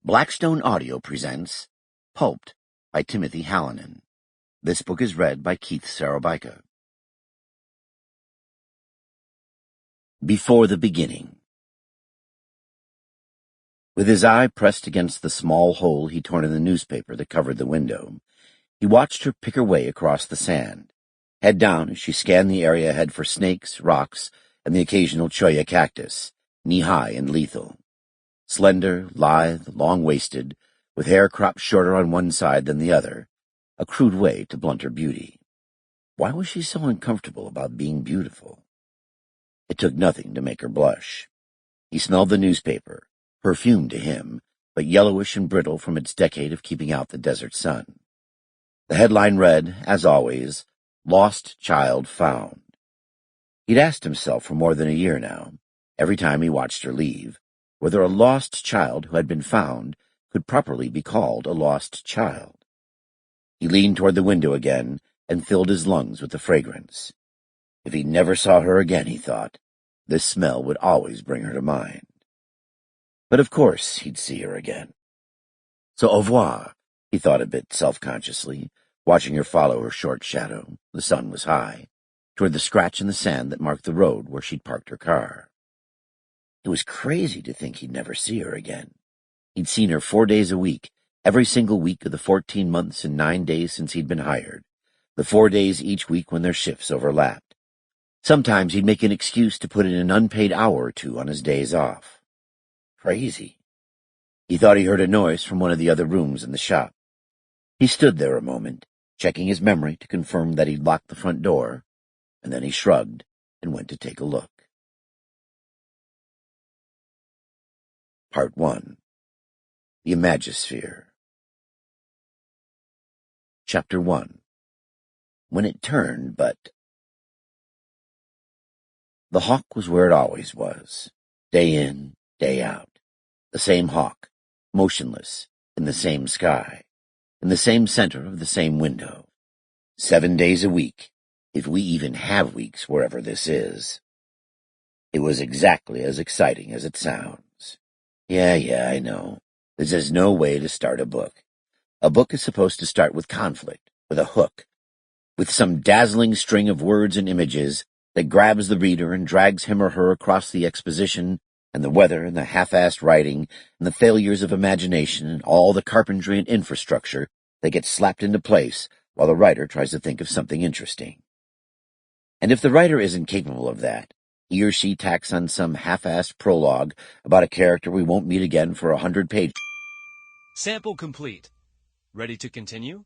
Blackstone Audio presents Pulped by Timothy Hallinan. This book is read by Keith Szarabajka. Before the Beginning. With his eye pressed against the small hole he'd torn in the newspaper that covered the window, he watched her pick her way across the sand, head down as she scanned the area ahead for snakes, rocks, and the occasional cholla cactus, knee-high and lethal. Slender, lithe, long-waisted, with hair cropped shorter on one side than the other, a crude way to blunt her beauty. Why was she so uncomfortable about being beautiful? It took nothing to make her blush. He smelled the newspaper, perfume to him, but yellowish and brittle from its decade of keeping out the desert sun. The headline read, as always, "Lost Child Found." He'd asked himself for more than a year now, every time he watched her leave, whether a lost child who had been found could properly be called a lost child. He leaned toward the window again and filled his lungs with the fragrance. If he never saw her again, he thought, this smell would always bring her to mind. But of course he'd see her again. So au revoir, he thought a bit self-consciously, watching her follow her short shadow, the sun was high, toward the scratch in the sand that marked the road where she'd parked her car. It was crazy to think he'd never see her again. He'd seen her 4 days a week, every single week of the 14 months and 9 days since he'd been hired, the 4 days each week when their shifts overlapped. Sometimes he'd make an excuse to put in an unpaid hour or two on his days off. Crazy. He thought he heard a noise from one of the other rooms in the shop. He stood there a moment, checking his memory to confirm that he'd locked the front door, and then he shrugged and went to take a look. Part 1. The Imagisphere. Chapter 1. When it turned, but... The hawk was where it always was, day in, day out. The same hawk, motionless, in the same sky, in the same center of the same window. 7 days a week, if we even have weeks wherever this is. It was exactly as exciting as it sounds. Yeah, I know. This is no way to start a book. A book is supposed to start with conflict, with a hook, with some dazzling string of words and images that grabs the reader and drags him or her across the exposition and the weather and the half-assed writing and the failures of imagination and all the carpentry and infrastructure that gets slapped into place while the writer tries to think of something interesting. And if the writer isn't capable of that, he or she tacks on some half-assed prologue about a character we won't meet again for 100 pages. Sample complete. Ready to continue?